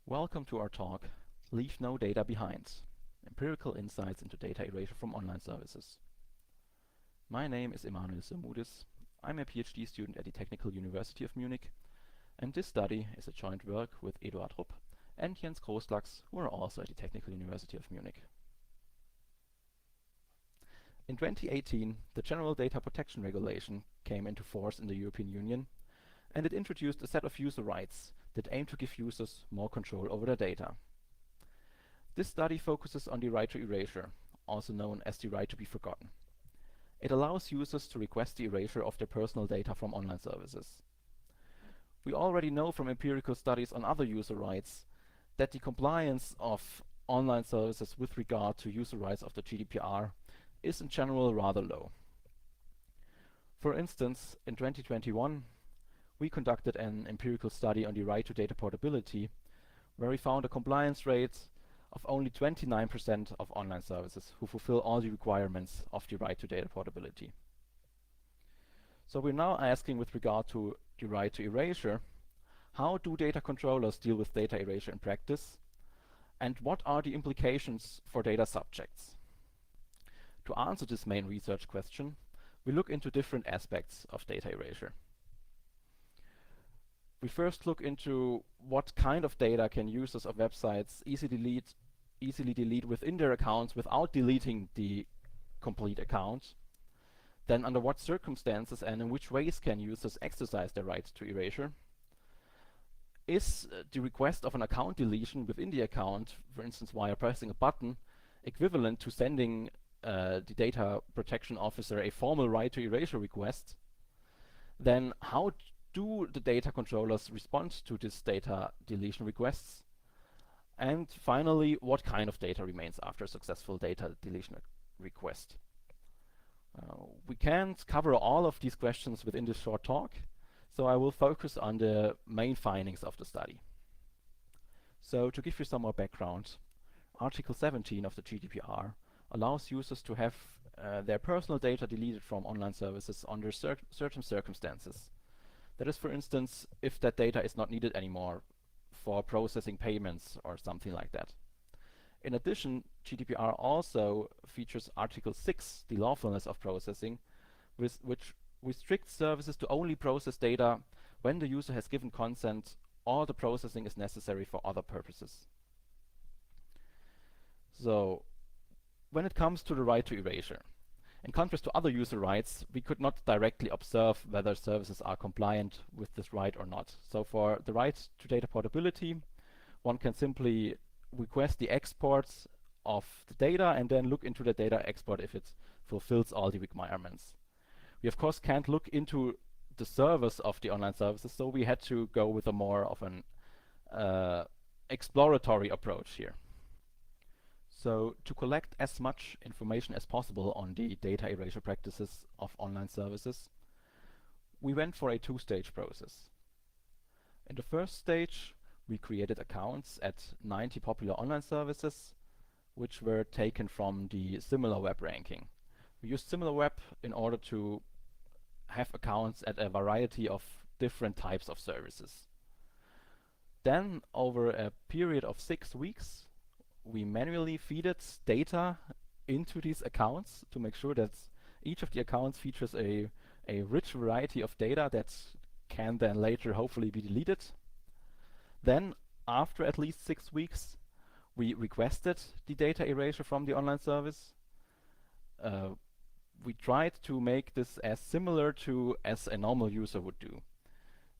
Welcome to our talk, Leave No Data Behind, Empirical Insights into Data Erasure from Online Services. My name is Emanuel Samudis. I'm a PhD student at the Technical University of Munich, and this study is a joint work with Eduard Rupp and Jens Großlachs, who are also at the Technical University of Munich. In 2018, the General Data Protection Regulation came into force in the European Union, and it introduced a set of user rights that aim to give users more control over their data. This study focuses on the right to erasure, also known as the right to be forgotten. It allows users to request the erasure of their personal data from online services. We already know from empirical studies on other user rights that the compliance of online services with regard to user rights of the GDPR is in general rather low. For instance, in 2021, we conducted an empirical study on the right to data portability, where we found a compliance rate of only 29% of online services who fulfill all the requirements of the right to data portability. So we're now asking, with regard to the right to erasure, how do data controllers deal with data erasure in practice, and what are the implications for data subjects? To answer this main research question, we look into different aspects of data erasure. We first look into what kind of data can users of websites easily delete within their accounts without deleting the complete account. Then under what circumstances and in which ways can users exercise their right to erasure? Is the request of an account deletion within the account, for instance via pressing a button, equivalent to sending the data protection officer a formal right to erasure request? Then how do the data controllers respond to this data deletion requests? And finally, what kind of data remains after a successful data deletion request? We can't cover all of these questions within this short talk, so I will focus on the main findings of the study. So to give you some more background, Article 17 of the GDPR allows users to have their personal data deleted from online services under certain circumstances. That is, for instance, if that data is not needed anymore for processing payments or something like that. In addition, GDPR also features Article 6, the lawfulness of processing, which restricts services to only process data when the user has given consent or the processing is necessary for other purposes. So, when it comes to the right to erasure, in contrast to other user rights, we could not directly observe whether services are compliant with this right or not. So for the right to data portability, one can simply request the exports of the data and then look into the data export if it fulfills all the requirements. We of course can't look into the servers of the online services, so we had to go with a more of an exploratory approach here. So to collect as much information as possible on the data erasure practices of online services, we went for a two-stage process. In the first stage, we created accounts at 90 popular online services, which were taken from the SimilarWeb ranking. We used SimilarWeb in order to have accounts at a variety of different types of services. Then, over a period of 6 weeks, we manually feeded data into these accounts to make sure that each of the accounts features a rich variety of data that can then later hopefully be deleted. Then, after at least 6 weeks, we requested the data erasure from the online service. We tried to make this as similar to as a normal user would do.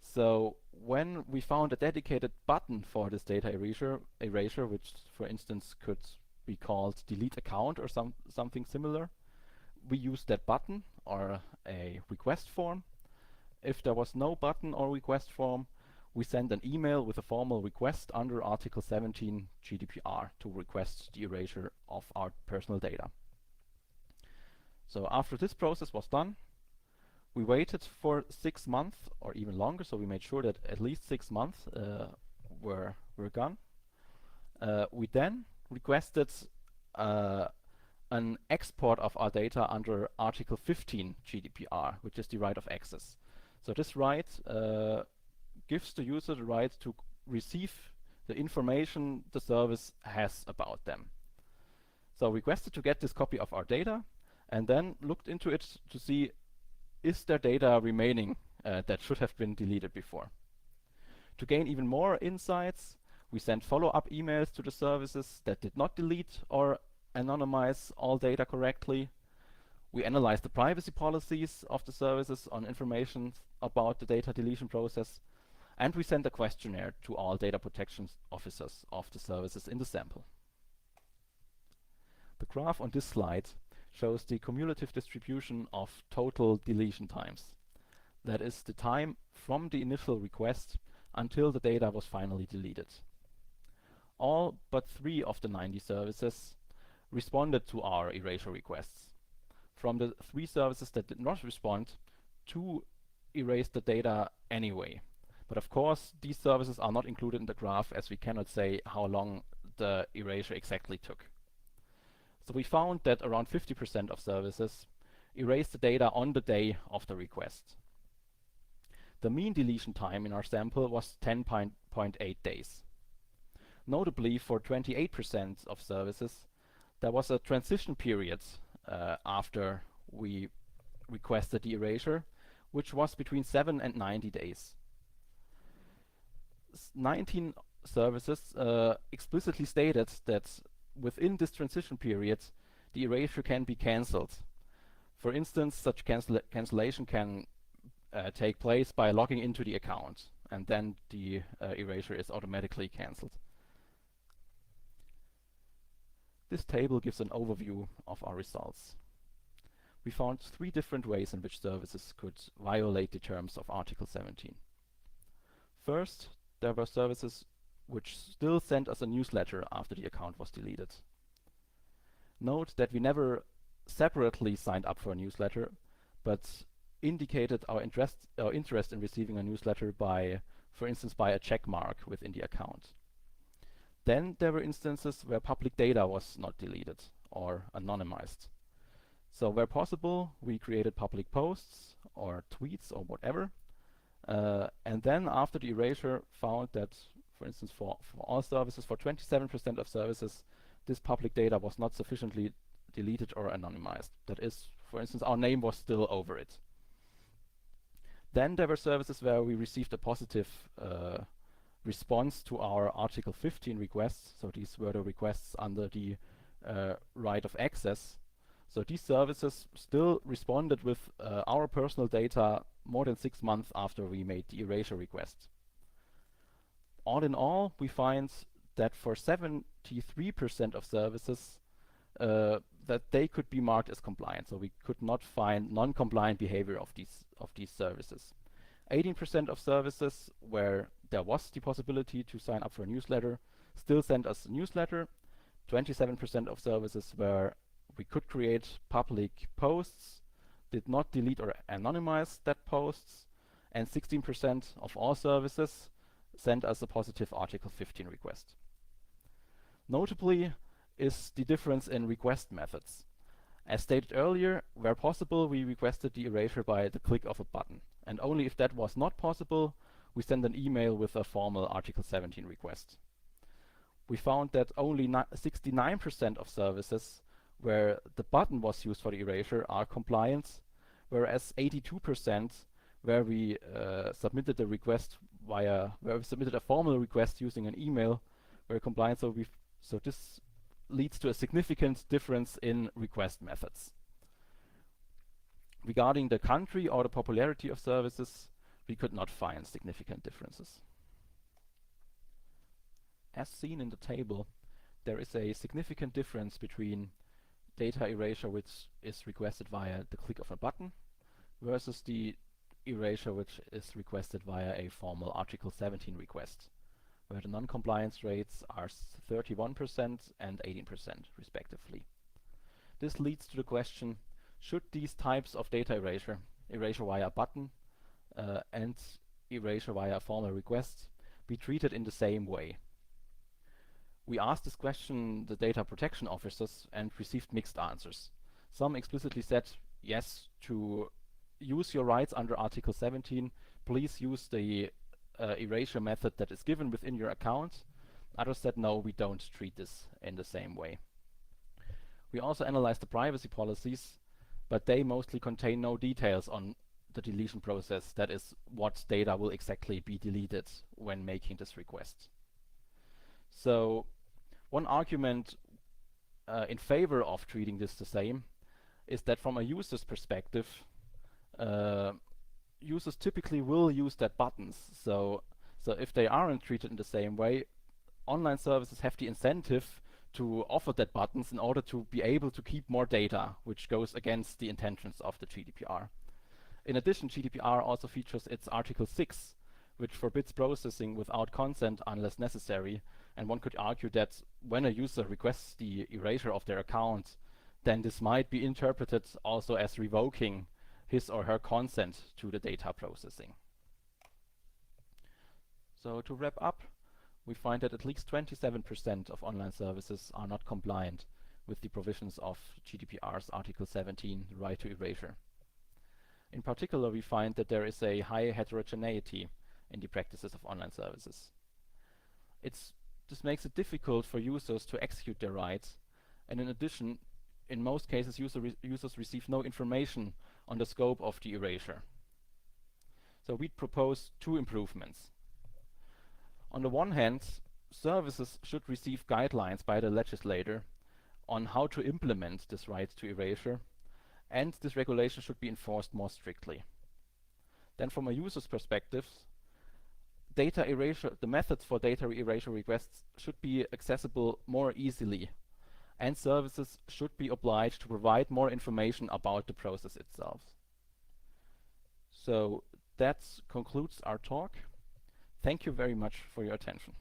So when we found a dedicated button for this data erasure, which for instance could be called delete account or something similar, we used that button or a request form. If there was no button or request form, we sent an email with a formal request under Article 17 GDPR to request the erasure of our personal data. So after this process was done, we waited for 6 months or even longer, so we made sure that at least 6 months were gone. We then requested an export of our data under Article 15 GDPR, which is the right of access. So this right gives the user the right to receive the information the service has about them. So requested to get this copy of our data and then looked into it to see, is there data remaining that should have been deleted before. To gain even more insights, we sent follow-up emails to the services that did not delete or anonymize all data correctly. We analyzed the privacy policies of the services on information about the data deletion process, and we sent a questionnaire to all data protection officers of the services in the sample. The graph on this slide shows the cumulative distribution of total deletion times. That is the time from the initial request until the data was finally deleted. All but 3 of the 90 services responded to our erasure requests. From the 3 services that did not respond, 2 erased the data anyway. But of course, these services are not included in the graph, as we cannot say how long the erasure exactly took. So we found that around 50% of services erased the data on the day of the request. The mean deletion time in our sample was 10.8 days. Notably, for 28% of services, there was a transition period after we requested the erasure, which was between 7 and 90 days. 19 services explicitly stated that within this transition period, the erasure can be cancelled. For instance, such cancellation can take place by logging into the account, and then the erasure is automatically cancelled. This table gives an overview of our results. We found 3 different ways in which services could violate the terms of Article 17. First, there were services which still sent us a newsletter after the account was deleted. Note that we never separately signed up for a newsletter, but indicated our interest in receiving a newsletter by, for instance, by a check mark within the account. Then there were instances where public data was not deleted or anonymized. So where possible, we created public posts or tweets or whatever. And then after the erasure, found that, for instance, for all services, for 27% of services, this public data was not sufficiently deleted or anonymized. That is, for instance, our name was still over it. Then there were services where we received a positive response to our Article 15 requests. So these were the requests under the right of access. So these services still responded with our personal data more than 6 months after we made the erasure request. All in all, we find that for 73% of services that they could be marked as compliant. So we could not find non-compliant behavior of these services. 18% of services where there was the possibility to sign up for a newsletter still sent us a newsletter. 27% of services where we could create public posts did not delete or anonymize that posts, and 16% of all services sent us a positive Article 15 request. Notably is the difference in request methods. As stated earlier, where possible, we requested the erasure by the click of a button, and only if that was not possible, we sent an email with a formal Article 17 request. We found that only 69% of services where the button was used for the erasure are compliant, whereas 82% where we submitted a request where we submitted a formal request using an email were compliant. So this leads to a significant difference in request methods. Regarding the country or the popularity of services, we could not find significant differences. As seen in the table, there is a significant difference between data erasure which is requested via the click of a button versus the erasure which is requested via a formal Article 17 request, where the non-compliance rates are 31% and 18% respectively. This leads to the question, should these types of data erasure via button and erasure via formal request, be treated in the same way? We asked this question the data protection officers and received mixed answers. Some explicitly said, yes, to use your rights under Article 17, please use the erasure method that is given within your account. Others said no, we don't treat this in the same way. We also analyzed the privacy policies, but they mostly contain no details on the deletion process, that is, what data will exactly be deleted when making this request. So one argument in favor of treating this the same is that from a user's perspective, users typically will use that buttons. So if they aren't treated in the same way, online services have the incentive to offer that buttons in order to be able to keep more data, which goes against the intentions of the GDPR. In addition, GDPR also features its Article 6, which forbids processing without consent unless necessary. And one could argue that when a user requests the erasure of their account, then this might be interpreted also as revoking his or her consent to the data processing. So to wrap up, we find that at least 27% of online services are not compliant with the provisions of GDPR's Article 17, the right to erasure. In particular, we find that there is a high heterogeneity in the practices of online services. This makes it difficult for users to execute their rights, and in addition, in most cases, users receive no information on the scope of the erasure. So we propose two improvements. On the one hand, services should receive guidelines by the legislator on how to implement this right to erasure, and this regulation should be enforced more strictly. Then from a user's perspective, data erasure, the methods for data erasure requests should be accessible more easily, and services should be obliged to provide more information about the process itself. So that concludes our talk. Thank you very much for your attention.